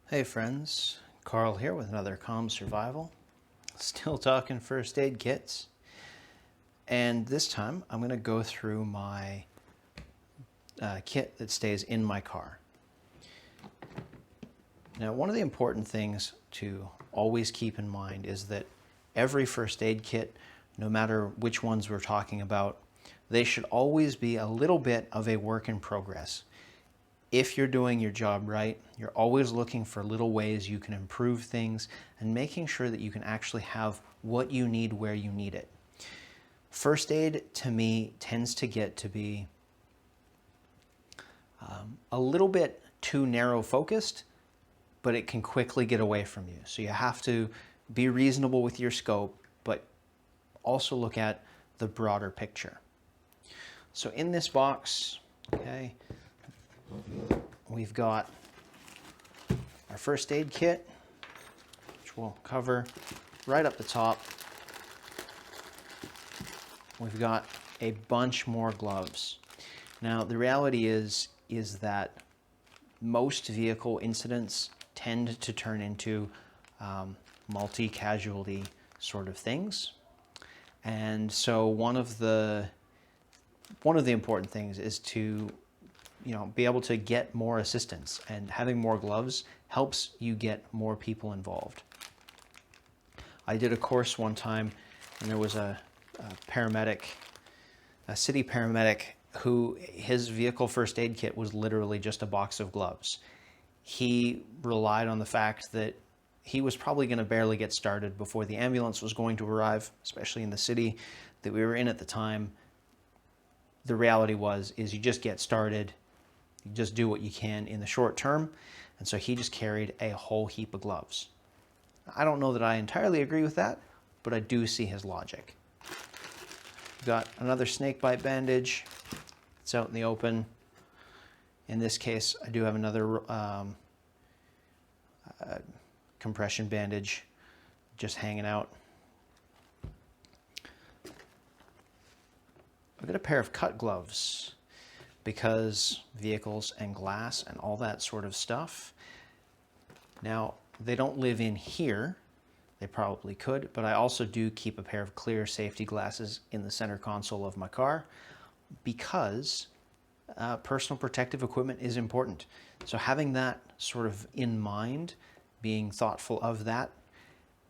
Hey friends, Carl here with another Calm Survival. Still talking first aid kits. And this time I'm going to go through my kit that stays in my car. Now, one of the important things to always keep in mind is that every first aid kit, no matter which ones we're talking about, they should always be a little bit of a work in progress. If you're doing your job right, you're always looking for little ways you can improve things and making sure that you can actually have what you need where you need it. First aid, to me, tends to get to be a little bit too narrow focused, but it can quickly get away from you. So you have to be reasonable with your scope, but also look at the broader picture. So in this box, okay, we've got our first aid kit, which we'll cover right up the top. We've got a bunch more gloves. Now, the reality is that most vehicle incidents tend to turn into multi-casualty sort of things. And so one of the important things is to be able to get more assistance, and having more gloves helps you get more people involved. I did a course one time, and there was a paramedic, a city paramedic, who his vehicle first aid kit was literally just a box of gloves. He relied on the fact that he was probably going to barely get started before the ambulance was going to arrive, especially in the city that we were in at the time. The reality is you just get started. You just do what you can in the short term. And so he just carried a whole heap of gloves. I don't know that I entirely agree with that, but I do see his logic. We've got another snake bite bandage. It's out in the open. In this case, I do have another compression bandage just hanging out. I've got a pair of cut gloves, because vehicles and glass and all that sort of stuff. Now, they don't live in here. They probably could, but I also do keep a pair of clear safety glasses in the center console of my car, because personal protective equipment is important. So having that sort of in mind, being thoughtful of that,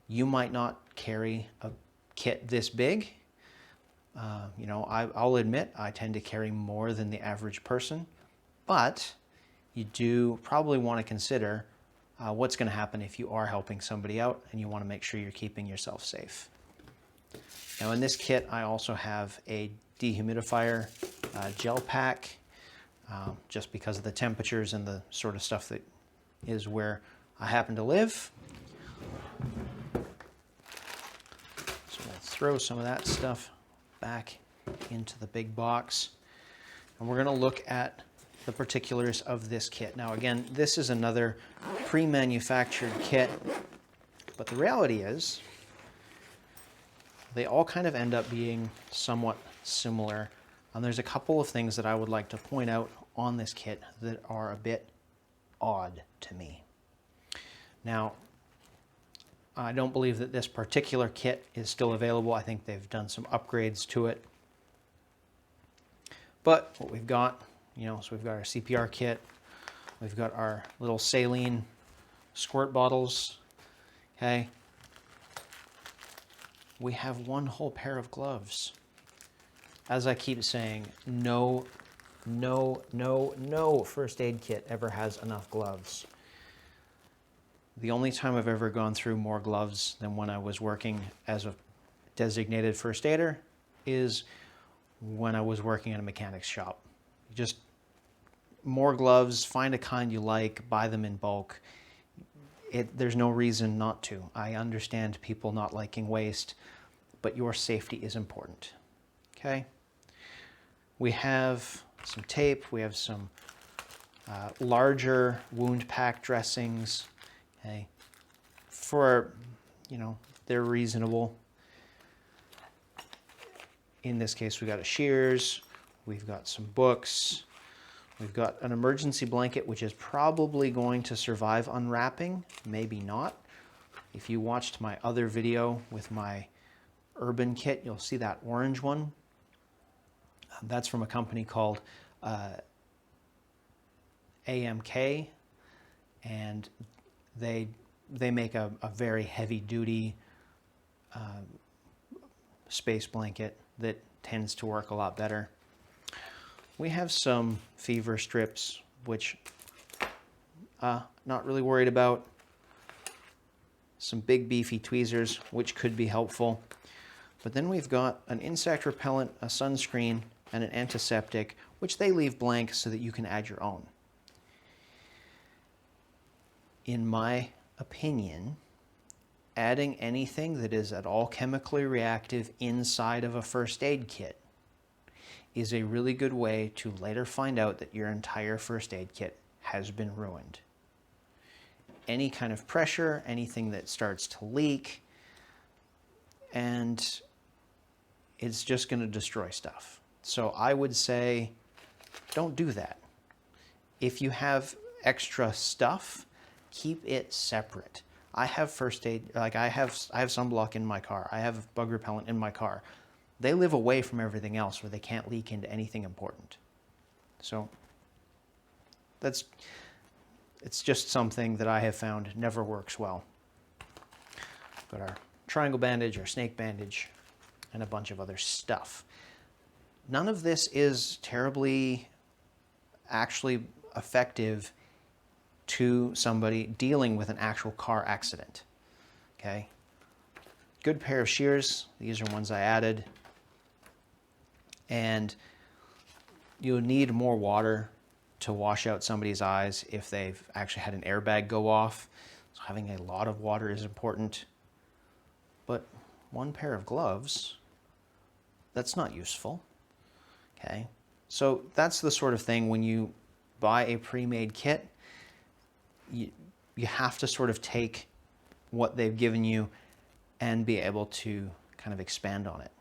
you might not carry a kit this big. I'll admit I tend to carry more than the average person, but you do probably want to consider what's going to happen if you are helping somebody out, and you want to make sure you're keeping yourself safe. Now, in this kit, I also have a dehumidifier gel pack, just because of the temperatures and the sort of stuff that is where I happen to live. So we'll throw some of that stuff back into the big box, and we're going to look at the particulars of this kit. Now, again, this is another pre-manufactured kit, but the reality is they all kind of end up being somewhat similar, and there's a couple of things that I would like to point out on this kit that are a bit odd to me. Now, I don't believe that this particular kit is still available. I think they've done some upgrades to it. But what we've got, so we've got our CPR kit, we've got our little saline squirt bottles, okay? We have one whole pair of gloves. As I keep saying, no first aid kit ever has enough gloves. The only time I've ever gone through more gloves than when I was working as a designated first aider is when I was working in a mechanic's shop. Just more gloves, find a kind you like, buy them in bulk. There's no reason not to. I understand people not liking waste, but your safety is important, okay? We have some tape, we have some larger wound pack dressings, okay? They're reasonable. In this case, we got a shears, we've got some books, We've got an emergency blanket, which is probably going to survive unwrapping, maybe not. If you watched my other video with my urban kit, you'll see that orange one. That's from a company called AMK, and they make a very heavy-duty space blanket that tends to work a lot better. We have some fever strips, which not really worried about. Some big beefy tweezers, which could be helpful. But then we've got an insect repellent, a sunscreen, and an antiseptic, which they leave blank so that you can add your own. In my opinion, adding anything that is at all chemically reactive inside of a first aid kit is a really good way to later find out that your entire first aid kit has been ruined. Any kind of pressure, anything that starts to leak, and it's just going to destroy stuff. So I would say, don't do that. If you have extra stuff, keep it separate. I have first aid, like I have sunblock in my car. I have bug repellent in my car. They live away from everything else where they can't leak into anything important. So it's just something that I have found never works well. Got our triangle bandage, our snake bandage, and a bunch of other stuff. None of this is terribly actually effective to somebody dealing with an actual car accident. Okay? Good pair of shears. These are ones I added. And you'll need more water to wash out somebody's eyes if they've actually had an airbag go off. So having a lot of water is important. But one pair of gloves, that's not useful. Okay? So that's the sort of thing when you buy a pre-made kit, you have to sort of take what they've given you and be able to kind of expand on it.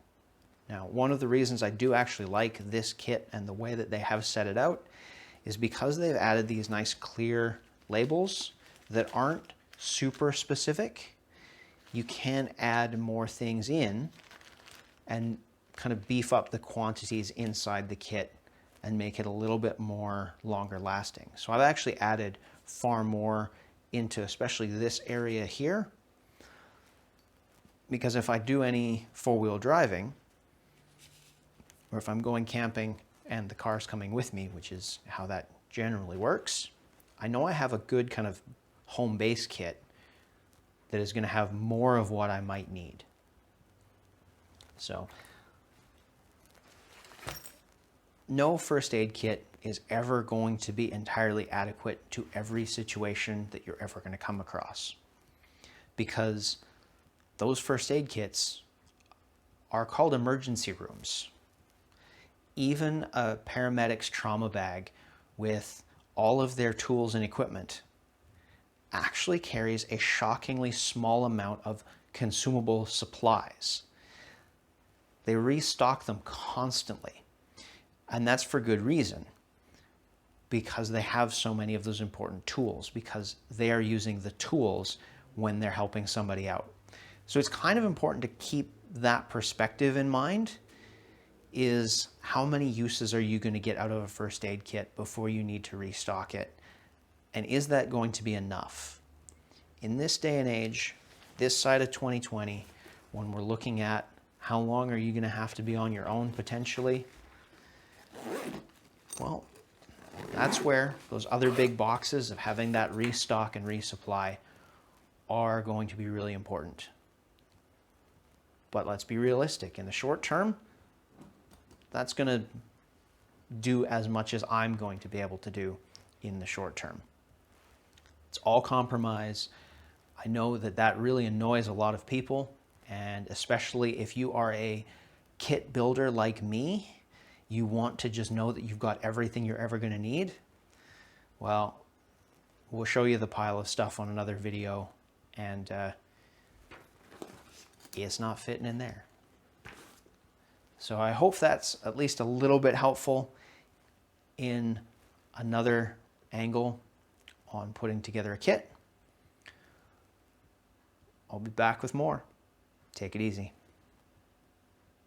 Now, one of the reasons I do actually like this kit and the way that they have set it out is because they've added these nice clear labels that aren't super specific. You can add more things in and kind of beef up the quantities inside the kit and make it a little bit more longer lasting. So I've actually added far more into especially this area here, because if I do any four-wheel driving, or if I'm going camping and the car's coming with me, which is how that generally works, I know I have a good kind of home base kit that is going to have more of what I might need. So no first aid kit is ever going to be entirely adequate to every situation that you're ever going to come across, because those first aid kits are called emergency rooms. Even a paramedic's trauma bag with all of their tools and equipment actually carries a shockingly small amount of consumable supplies. They restock them constantly, and that's for good reason, because they have so many of those important tools, because they are using the tools when they're helping somebody out. So it's kind of important to keep that perspective in mind, is how many uses are you going to get out of a first aid kit before you need to restock it? And is that going to be enough? In this day and age, this side of 2020, when we're looking at how long are you going to have to be on your own potentially, well, that's where those other big boxes of having that restock and resupply are going to be really important. But let's be realistic. In the short term, that's going to do as much as I'm going to be able to do in the short term. It's all compromise. I know that that really annoys a lot of people, and especially if you are a kit builder like me, you want to just know that you've got everything you're ever going to need. Well, we'll show you the pile of stuff on another video, and it's not fitting in there. So I hope that's at least a little bit helpful in another angle on putting together a kit. I'll be back with more. Take it easy.